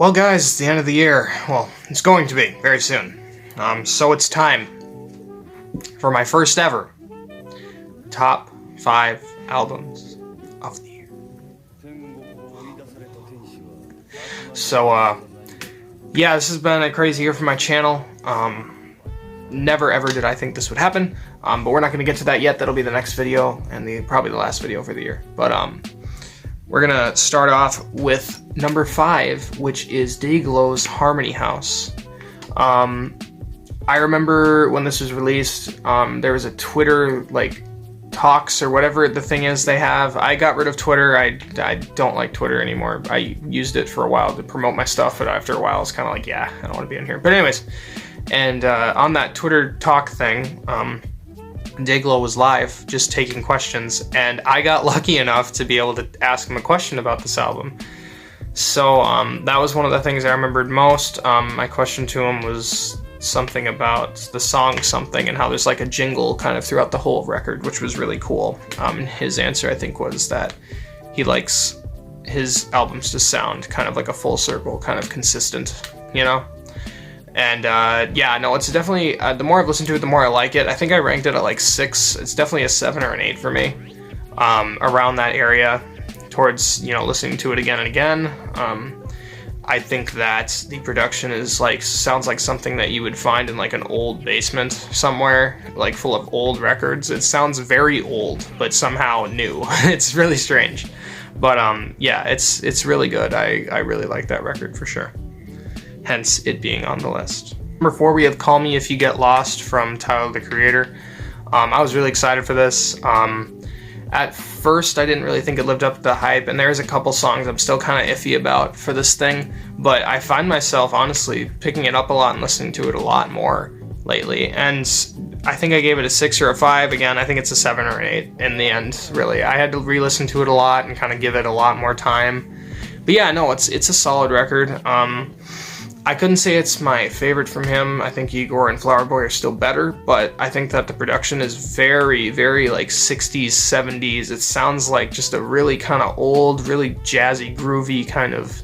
Well guys, it's the end of the year. Well, it's going to be very soon. So it's time for my first ever top 5 albums of the year. So, yeah, this has been a crazy year for my channel. Never ever did I think this would happen, but we're not going to get to that yet. That'll be the next video, and probably the last video for the year. But we're going to start off with number 5, which is Dayglow's Harmony House. I remember when this was released, there was a Twitter, like, talks or whatever the thing is they have. I got rid of Twitter. I don't like Twitter anymore. I used it for a while to promote my stuff, but after a while it's kind of like, yeah, I don't want to be in here. But anyways, and on that Twitter talk thing, Dayglow was live just taking questions, and I got lucky enough to be able to ask him a question about this album. So that was one of the things I remembered most. My question to him was something about the song Something and how there's like a jingle kind of throughout the whole record, which was really cool. His answer, I think, was that he likes his albums to sound kind of like a full circle, kind of consistent, you know? And yeah, no, it's definitely, the more I've listened to it, the more I like it. I think I ranked it at like 6. It's definitely a 7 or an 8 for me, around that area, towards, you know, listening to it again and again. I think that the production is like, sounds like something that you would find in like an old basement somewhere, like full of old records. It sounds very old, but somehow new. It's really strange. But yeah, it's really good. I really like that record for sure. Hence it being on the list. Number 4, we have Call Me If You Get Lost from Tyler, the Creator. I was really excited for this. At first, I didn't really think it lived up to the hype, and there's a couple songs I'm still kind of iffy about for this thing, but I find myself, honestly, picking it up a lot and listening to it a lot more lately, and I think I gave it a 6 or a 5. Again, I think it's a 7 or an 8 in the end, really. I had to re-listen to it a lot and kind of give it a lot more time. But yeah, no, it's a solid record. I couldn't say it's my favorite from him. I think Igor and Flower Boy are still better, but I think that the production is very, very like 60s, 70s. It sounds like just a really kind of old, really jazzy, groovy kind of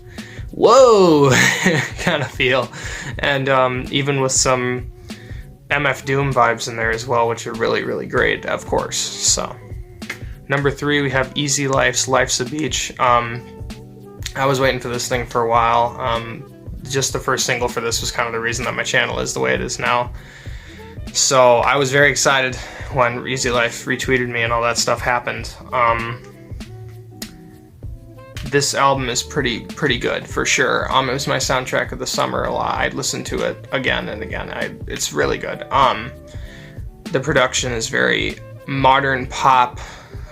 whoa kind of feel. And even with some MF Doom vibes in there as well, which are really, really great, of course. So, number 3, we have Easy Life's Life's a Beach. I was waiting for this thing for a while. Just the first single for this was kind of the reason that my channel is the way it is now. So I was very excited when Easy Life retweeted me and all that stuff happened. This album is pretty good for sure. It was my soundtrack of the summer a lot. I'd listen to it again and again. It's really good. The production is very modern pop,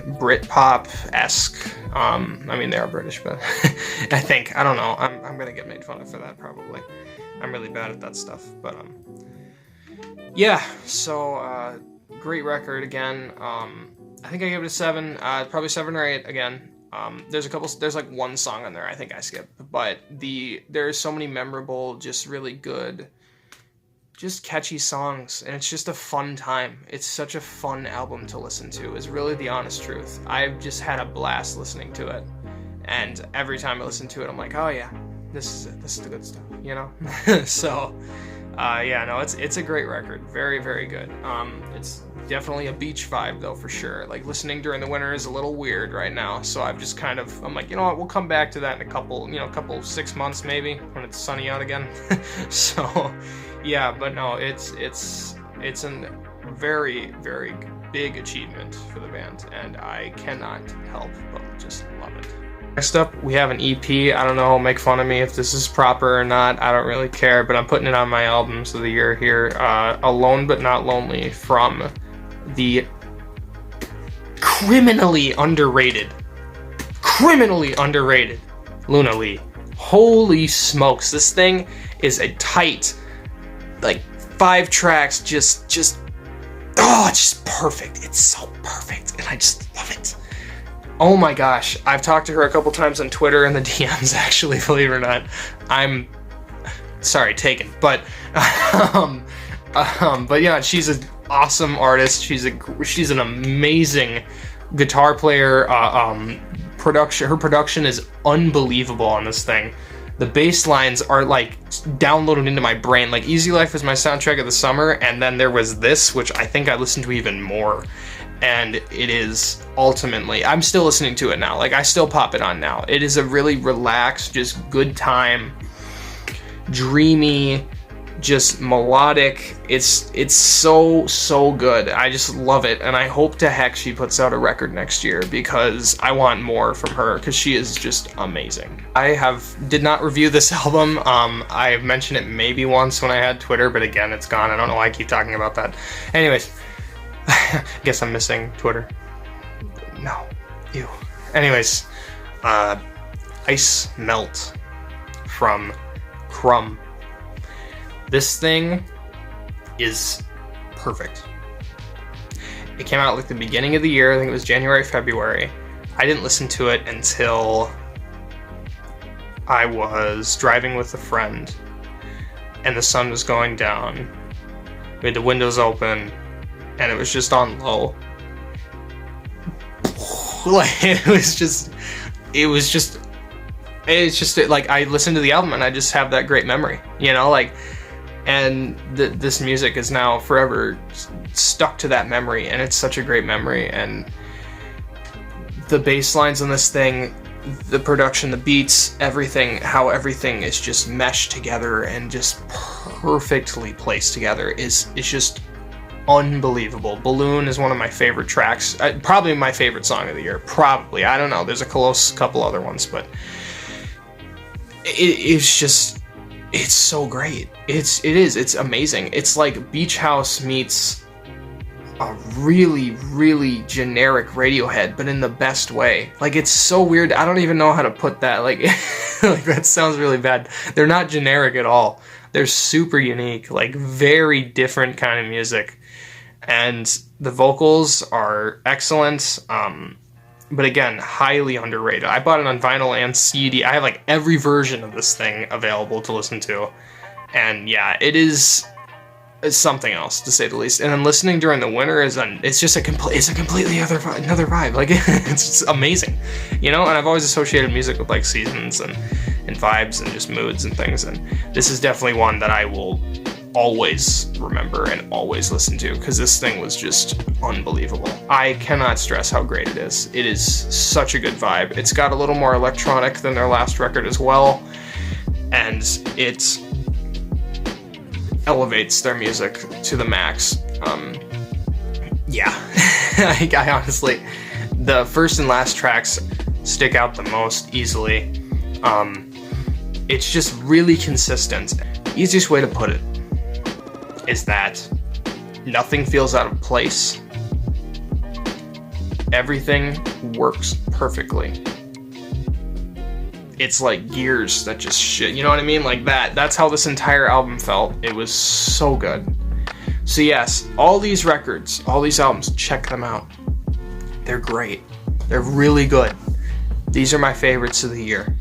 Britpop-esque. I mean, they are British, but I think, I don't know, I'm gonna get made fun of for that, probably. I'm really bad at that stuff, but, yeah, so, great record again. I think I gave it a 7, probably 7 or 8 again. There's like one song on there I think I skipped, but there's so many memorable, just really good, just catchy songs, and it's just a fun time. It's such a fun album to listen to, is really the honest truth. I've just had a blast listening to it, and every time I listen to it, I'm like, oh yeah, this is it. This is the good stuff, you know? So, yeah, no, it's a great record. Very, very good. It's definitely a beach vibe, though, for sure. Like, listening during the winter is a little weird right now, so I've just kind of, I'm like, you know what, we'll come back to that in a couple 6 months, maybe, when it's sunny out again. So, yeah, but no, it's a very, very big achievement for the band, and I cannot help but just love it. Next up, we have an EP. I don't know, make fun of me if this is proper or not. I don't really care, but I'm putting it on my albums of the year here. Alone But Not Lonely from the criminally underrated Luna Lee. Holy smokes, this thing is a tight, like, 5 tracks, just perfect. It's so perfect, and I just love it. Oh my gosh, I've talked to her a couple times on Twitter and the DMs, actually, believe it or not. I'm sorry, taken, but yeah, she's an awesome artist. She's an amazing guitar player. Her production is unbelievable on this thing. the bass lines are like downloaded into my brain. Like Easy Life is my soundtrack of the summer, and then there was this, which I think I listened to even more. And it is ultimately, I'm still listening to it now. Like I still pop it on now. It is a really relaxed, just good time, dreamy, just melodic. It's so good. I just love it, and I hope to heck she puts out a record next year, because I want more from her, because she is just amazing. I did not review this album. I mentioned it maybe once when I had Twitter, but again, it's gone. I don't know why I keep talking about that. Anyways, I guess I'm missing Twitter. No, ew. Anyways, Ice Melt from Crumb. This thing is perfect. It came out like the beginning of the year. I think it was January, February. I didn't listen to it until I was driving with a friend and the sun was going down. We had the windows open and it was just on low. Like it's just like I listened to the album and I just have that great memory, you know, like. And this music is now forever stuck to that memory, and it's such a great memory. And the bass lines on this thing, the production, the beats, everything, how everything is just meshed together and just perfectly placed together is just unbelievable. Balloon is one of my favorite tracks, probably my favorite song of the year. Probably, I don't know. There's a close couple other ones, but it's just. It's so great. It's amazing. It's like Beach House meets a really, really generic Radiohead, but in the best way. Like, it's so weird. I don't even know how to put that. Like, like that sounds really bad. They're not generic at all. They're super unique, like very different kind of music. And the vocals are excellent. But again, highly underrated. I bought it on vinyl and CD. I have like every version of this thing available to listen to. And yeah, it's something else, to say the least. And then listening during the winter it's a completely another vibe. Like it's amazing, you know. And I've always associated music with like seasons and vibes and just moods and things. And this is definitely one that I will always remember and always listen to, because this thing was just unbelievable. I cannot stress how great it is. It is such a good vibe. It's got a little more electronic than their last record as well, and it elevates their music to the max. Yeah. I honestly, the first and last tracks stick out the most easily. It's just really consistent. The easiest way to put it is that nothing feels out of place. Everything works perfectly. It's like gears that just shit, you know what I mean? Like that. That's how this entire album felt. It was so good. So yes, all these records, all these albums, check them out. They're great. They're really good. These are my favorites of the year.